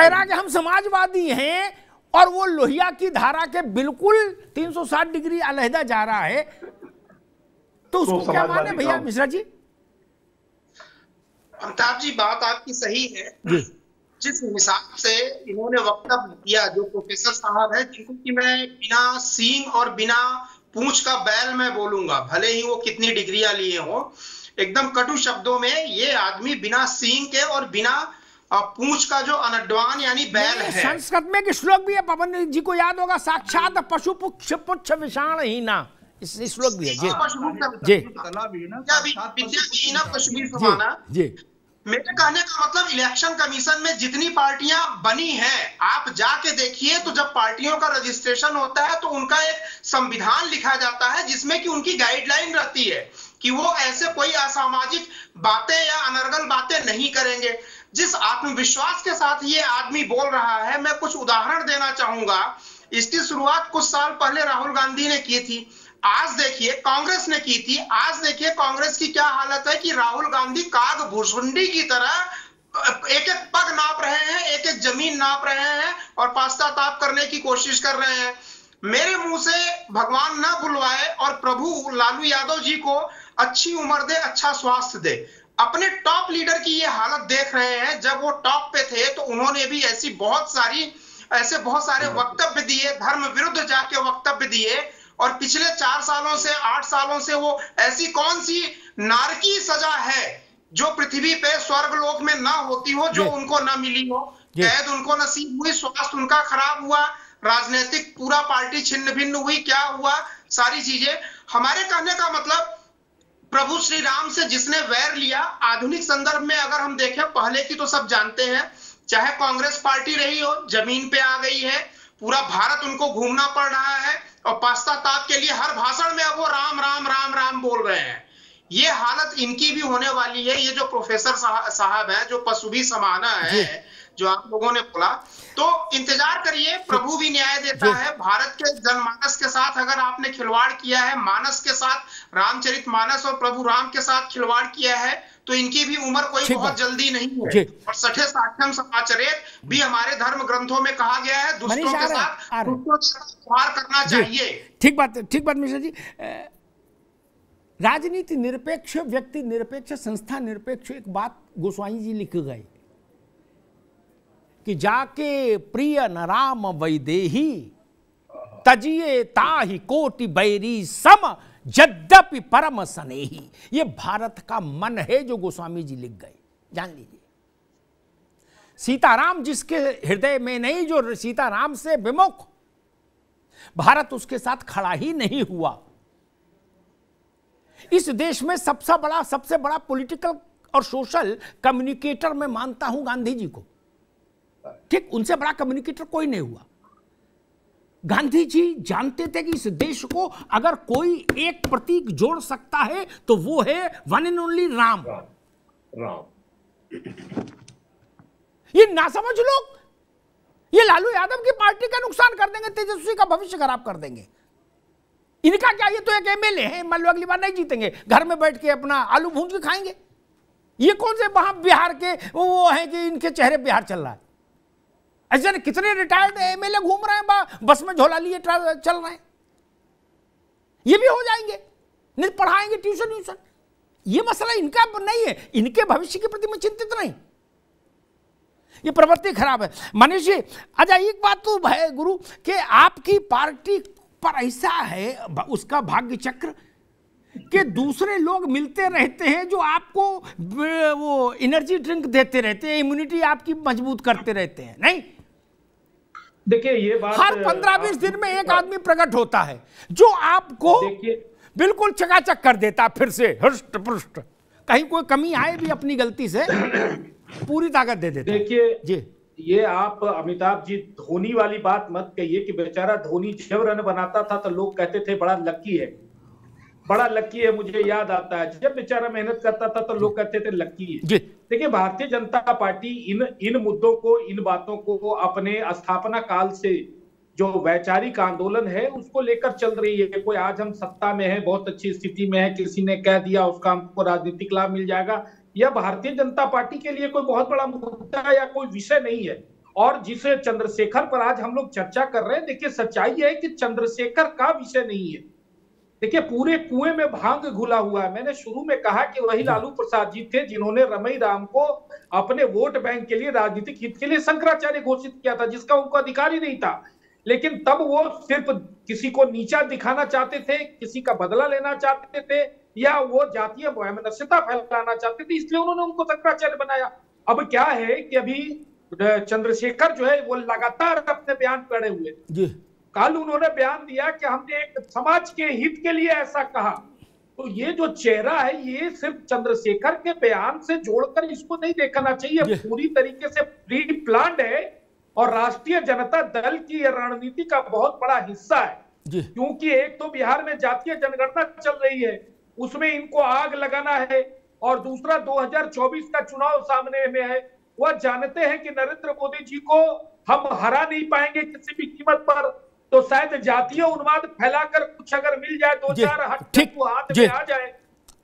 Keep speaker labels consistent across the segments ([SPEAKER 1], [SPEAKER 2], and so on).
[SPEAKER 1] कह रहा कि हम समाजवादी हैं और वो लोहिया की धारा के बिल्कुल 360 डिग्री अलहदा जा रहा है, तो उसको क्या माने भैया मिश्रा जी?
[SPEAKER 2] अमिताभ जी, बात आपकी सही है। जिस हिसाब से इन्होंने वक्तव्य दिया, जो प्रोफेसर साहब है, जिनको कि मैं बिना सींग और बिना पूंछ का बैल मैं बोलूंगा, भले ही वो कितनी डिग्रियां लिए हो, एकदम कटु शब्दों में ये आदमी बिना सींग के और बिना पूंछ का जो अनड्वान यानी बैल है।
[SPEAKER 1] संस्कृत में एक श्लोक भी है, पवन जी को याद होगा, साक्षात पशु पुच्छ विषाण ही ना, इस श्लोक भी है जी। जी,
[SPEAKER 2] मेरे कहने का मतलब, इलेक्शन कमीशन में जितनी पार्टियां बनी हैं, आप जाके देखिए, तो जब पार्टियों का रजिस्ट्रेशन होता है तो उनका एक संविधान लिखा जाता है जिसमें कि उनकी गाइडलाइन रहती है कि वो ऐसे कोई असामाजिक बातें या अनर्गल बातें नहीं करेंगे। जिस आत्मविश्वास के साथ ये आदमी बोल रहा है, मैं कुछ उदाहरण देना चाहूंगा। इसकी शुरुआत कुछ साल पहले राहुल गांधी ने की थी, आज देखिए कांग्रेस ने की थी। आज देखिए कांग्रेस की क्या हालत है कि राहुल गांधी काग भुसुंडी की तरह एक एक पग नाप रहे हैं, एक एक जमीन नाप रहे हैं और पाश्चाताप करने की कोशिश कर रहे हैं। मेरे मुंह से भगवान ना बुलवाए और प्रभु लालू यादव जी को अच्छी उम्र दे, अच्छा स्वास्थ्य दे। अपने टॉप लीडर की ये हालत देख रहे हैं। जब वो टॉप पे थे तो उन्होंने भी ऐसे बहुत सारे वक्तव्य दिए, धर्म विरुद्ध जाके वक्तव्य दिए, और पिछले 4 सालों से 8 सालों से वो ऐसी कौन सी नारकी सजा है जो पृथ्वी पे स्वर्गलोक में ना होती हो, जो उनको ना मिली हो। कैद उनको नसीब हुई, स्वास्थ्य उनका खराब हुआ, राजनीतिक पूरा पार्टी छिन्न भिन्न हुई, क्या हुआ, सारी चीजें। हमारे कहने का मतलब, प्रभु श्री राम से जिसने वैर लिया, आधुनिक संदर्भ में अगर हम देखें, पहले की तो सब जानते हैं, चाहे कांग्रेस पार्टी रही हो, जमीन पे आ गई है, पूरा भारत उनको घूमना पड़ रहा है और पाश्चाताप के लिए हर भाषण में अब वो राम राम राम राम बोल रहे हैं। ये हालत इनकी भी होने वाली है। ये जो प्रोफेसर साहब है, जो पशु भी समाना है, जो आप लोगों ने बोला, तो इंतजार करिए, प्रभु भी न्याय देता है। भारत के जनमानस के साथ अगर आपने खिलवाड़ किया है, मानस के साथ, रामचरितमानस और प्रभु राम के साथ खिलवाड़ किया है, तो इनकी भी उम्र कोई बहुत जल्दी नहीं है। और सठे साठम समाचरित भी हमारे धर्म ग्रंथों में कहा गया है, दुष्टों के साथ व्यवहार करना चाहिए।
[SPEAKER 1] ठीक बात मिश्रा जी। राजनीति निरपेक्ष, व्यक्ति निरपेक्ष, संस्था निरपेक्ष, एक बात गोस्वामी जी लिख गए कि जाके प्रिय न राम वैदेही तजिए ताहि कोटि बैरी सम यद्यपि परम स्नेही। ये भारत का मन है जो गोस्वामी जी लिख गए, जान लीजिए। सीताराम जिसके हृदय में नहीं, जो सीताराम से विमुख, भारत उसके साथ खड़ा ही नहीं हुआ। इस देश में सबसे बड़ा पॉलिटिकल और सोशल कम्युनिकेटर मैं मानता हूं गांधी जी को। ठीक, उनसे बड़ा कम्युनिकेटर कोई नहीं हुआ। गांधी जी जानते थे कि इस देश को अगर कोई एक प्रतीक जोड़ सकता है तो वो है वन एंड ओनली राम। ये नासमझ लोग ये लालू यादव की पार्टी का नुकसान कर देंगे, तेजस्वी का भविष्य खराब कर देंगे। इनका क्या, ये तो एक एमएलए है, मान लो अगली बार नहीं जीतेंगे, घर में बैठ के अपना आलू भूंज के खाएंगे। ये कौन से वहां बिहार के वो है कि इनके चेहरे बिहार चल रहा है? ऐसे कितने रिटायर्ड एमएलए घूम रहे हैं, बस में झोला लिए चल रहे हैं। ये भी हो जाएंगे, नहीं पढ़ाएंगे ट्यूशन। ये मसला इनका नहीं है, इनके भविष्य के प्रति मैं चिंतित नहीं। ये प्रवृत्ति खराब है। मनीष जी, अच्छा एक बात तो है गुरु कि आपकी पार्टी पर ऐसा है उसका भाग्य चक्र कि दूसरे लोग मिलते रहते हैं जो आपको वो एनर्जी ड्रिंक देते रहते हैं, इम्यूनिटी आपकी मजबूत करते रहते हैं। नहीं,
[SPEAKER 3] देखिए ये बात
[SPEAKER 1] हर 15-20 दिन में एक आदमी प्रकट होता है जो आपको बिल्कुल चकाचक कर देता, फिर से हृष्ट पुष्ट, कहीं कोई कमी आए भी अपनी गलती से पूरी ताकत दे देता।
[SPEAKER 3] देखिए
[SPEAKER 1] जी,
[SPEAKER 3] ये आप अमिताभ जी धोनी वाली बात मत कहिए कि बेचारा धोनी जब रन बनाता था तो लोग कहते थे बड़ा लकी है, बड़ा लकी है। मुझे याद आता है जब बेचारा मेहनत करता था तो लोग कहते थे लकी है। देखिए भारतीय जनता पार्टी इन मुद्दों को, इन बातों को अपने स्थापना काल से जो वैचारिक आंदोलन है उसको लेकर चल रही है। कोई आज हम सत्ता में है, बहुत अच्छी स्थिति में है, किसी ने कह दिया उसका हमको राजनीतिक लाभ मिल जाएगा, यह भारतीय जनता पार्टी के लिए कोई बहुत बड़ा मुद्दा या कोई विषय नहीं है। और जिसे चंद्रशेखर पर आज हम लोग चर्चा कर रहे हैं, देखिए सच्चाई है कि चंद्रशेखर का विषय नहीं है। देखिए पूरे कुएं में भांग घुला हुआ है। मैंने शुरू में कहा कि वही लालू प्रसाद जी थे जिन्होंने रमई राम को अपने वोट बैंक के लिए, राजनीतिक हित के लिए शंकराचार्य घोषित किया था, जिसका उनको अधिकार ही नहीं था। लेकिन तब वो सिर्फ किसी को नीचा दिखाना चाहते थे, किसी का बदला लेना चाहते थे, या वो जातीय वैमनस्यता फैलाना चाहते थे, इसलिए उन्होंने उनको शंकराचार्य बनाया। अब क्या है कि अभी चंद्रशेखर जो है वो लगातार अपने बयान पढ़े हुए जी। कल उन्होंने बयान दिया कि हमने एक समाज के हित के लिए ऐसा कहा। तो ये जो चेहरा है ये सिर्फ चंद्रशेखर के बयान से जोड़कर इसको नहीं देखना चाहिए, पूरी तरीके से प्री प्लान्ड है और राष्ट्रीय जनता दल की रणनीति का बहुत बड़ा हिस्सा है। क्योंकि एक तो बिहार में जातीय जनगणना चल रही है, उसमें इनको आग लगाना है, और दूसरा 2024 का चुनाव सामने में है। वह जानते हैं कि नरेंद्र मोदी जी को हम हरा नहीं पाएंगे किसी भी कीमत पर, तो शायद जातीय उन्माद फैलाकर कुछ अगर मिल जाए, दो चार हाथ में आ जाए,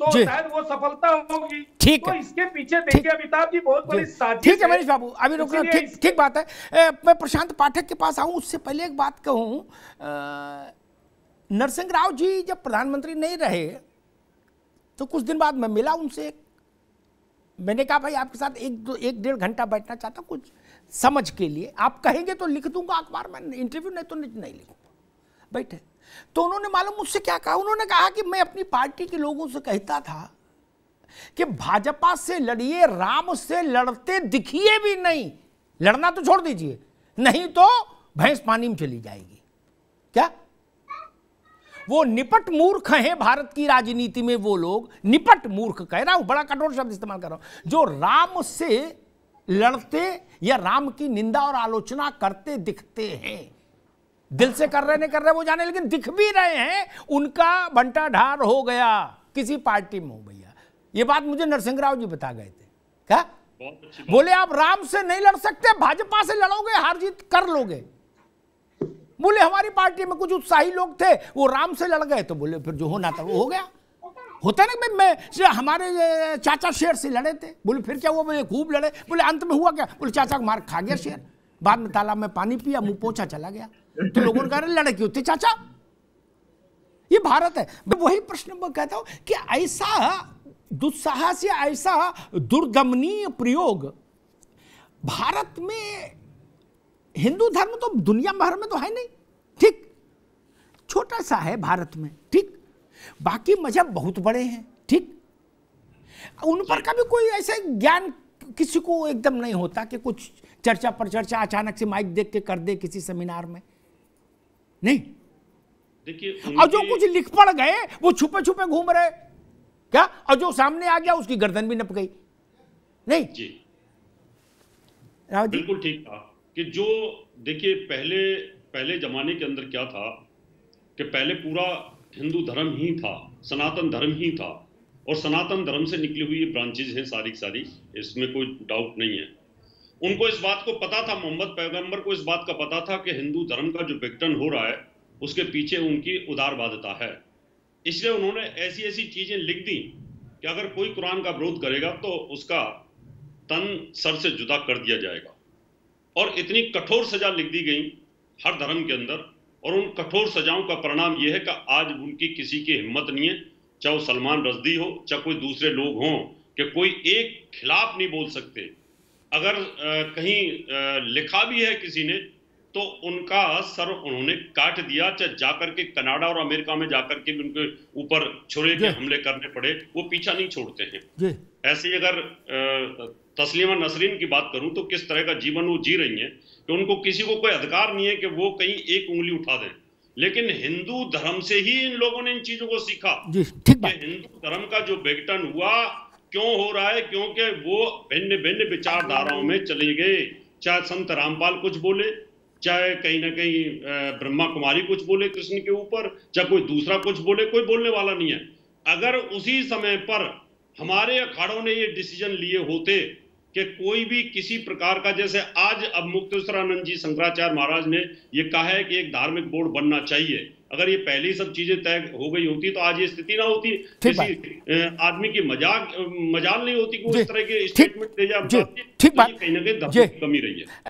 [SPEAKER 3] तो शायद वो सफलता होगी। तो इसके पीछे देखिए अमिताभ जी बहुत बड़ी साजिश।
[SPEAKER 1] ठीक है मनीष बाबू, अभी रुकना, ठीक बात है। मैं प्रशांत पाठक के पास आऊं, उससे पहले एक बात कहूं, नरसिंह राव जी जब प्रधानमंत्री नहीं रहे तो कुछ दिन बाद मैं मिला उनसे, मैंने कहा भाई आपके साथ एक डेढ़ घंटा बैठना चाहता हूं कुछ समझ के लिए, आप कहेंगे तो लिख दूंगा अखबार में इंटरव्यू, नहीं तो नहीं लिखूंगा। बैठे तो उन्होंने मालूम मुझसे क्या कहा, उन्होंने कहा कि मैं अपनी पार्टी के लोगों से कहता था कि भाजपा से लड़िए, राम से लड़ते दिखिए भी नहीं, लड़ना तो छोड़ दीजिए, नहीं तो भैंस पानी में चली जाएगी। क्या वो निपट मूर्ख हैं भारत की राजनीति में? वो लोग निपट मूर्ख, कह रहा हूं, बड़ा कठोर शब्द इस्तेमाल कर रहा हूं, जो राम से लड़ते या राम की निंदा और आलोचना करते दिखते हैं। दिल से कर रहे नहीं कर रहे वो जाने, लेकिन दिख भी रहे हैं, उनका बंटा ढार हो गया किसी पार्टी में हो भैया। ये बात मुझे नरसिंह राव जी बता गए थे। क्या बोले? आप राम से नहीं लड़ सकते, भाजपा से लड़ोगे हार जीत कर लोगे। बोले हमारी पार्टी में कुछ उत्साही लोग थे, वो राम से लड़ गए, तो बोले फिर जो होना था वो हो गया। होता है ना, मैं हमारे चाचा शेर से लड़े थे, बोले फिर क्या हुआ? बोले खूब लड़े। बोले अंत में हुआ क्या? बोले चाचा को मार खा गया शेर, बाद में तालाब में पानी पिया, मुंह पोंछा चला गया। तो लोगों ने कहा लड़े क्यों थे चाचा? ये भारत है। मैं वही प्रश्न मैं कहता हूं कि ऐसा दुस्साहस या ऐसा दुर्दमनीय प्रयोग भारत में, हिंदू धर्म तो दुनिया भर में तो है नहीं, ठीक, छोटा सा है भारत में, ठीक, बाकी मजहब बहुत बड़े हैं, ठीक, उन पर कभी कोई ऐसे ज्ञान किसी को एकदम नहीं होता कि कुछ चर्चा पर चर्चा अचानक से माइक देख के कर दे किसी सेमिनार में, नहीं।
[SPEAKER 4] देखिए
[SPEAKER 1] और जो कुछ लिख पढ़ गए वो छुपे छुपे घूम रहे, क्या, और जो सामने आ गया उसकी गर्दन भी नप गई, नहीं
[SPEAKER 4] जी। बिल्कुल ठीक था कि जो देखिए पहले जमाने के अंदर क्या था कि पहले पूरा हिंदू धर्म ही था, सनातन धर्म ही था, और सनातन धर्म से निकली हुई ब्रांचेज हैं सारी की सारी, इसमें कोई डाउट नहीं है। उनको इस बात को पता था, मोहम्मद पैगंबर को इस बात का पता था कि हिंदू धर्म का जो विघटन हो रहा है उसके पीछे उनकी उदारवादिता है। इसलिए उन्होंने ऐसी ऐसी चीजें लिख दी कि अगर कोई कुरान का विरोध करेगा तो उसका तन सर से जुदा कर दिया जाएगा, और इतनी कठोर सजा लिख दी गई हर धर्म के अंदर। और उन कठोर सजाओं का परिणाम यह है कि आज उनकी किसी की हिम्मत नहीं है, चाहे वो सलमान रश्दी हो, चाहे कोई दूसरे लोग हों, कि कोई एक खिलाफ नहीं बोल सकते। अगर कहीं लिखा भी है किसी ने तो उनका सर उन्होंने काट दिया, चाहे जाकर के कनाडा और अमेरिका में जाकर के भी उनके ऊपर छुरे के हमले करने पड़े, वो पीछा नहीं छोड़ते हैं। ऐसे ही अगर तस्लीमा नसरीन की बात करूं तो किस तरह का जीवन वो जी रही हैं कि उनको किसी को कोई अधिकार नहीं है कि वो कहीं एक उंगली उठा दें। लेकिन हिंदू धर्म से ही इन लोगों ने इन चीजों को सीखा कि हिंदू धर्म का जो विघटन हुआ क्यों हो रहा है, क्योंकि वो भिन्न भिन्न विचारधाराओं में चले गए। चाहे संत रामपाल कुछ बोले, चाहे कहीं ना कहीं ब्रह्मा कुमारी कुछ बोले कृष्ण के ऊपर, चाहे कोई दूसरा कुछ बोले, कोई बोलने वाला नहीं है। अगर उसी समय पर हमारे अखाड़ों ने ये डिसीजन लिए होते कि कोई भी किसी प्रकार का, जैसे आज अब मुक्तेश्वरानंद जी शंकराचार्य महाराज ने ये कहा है कि एक धार्मिक बोर्ड बनना चाहिए, अगर ये पहले ही सब चीजें तय हो गई होती तो आज ये स्थिति ना होती, किसी आदमी की मजाल नहीं होती कि उस तरह के स्टेटमेंट दे जाए, कहीं ना कहीं कमी रही है।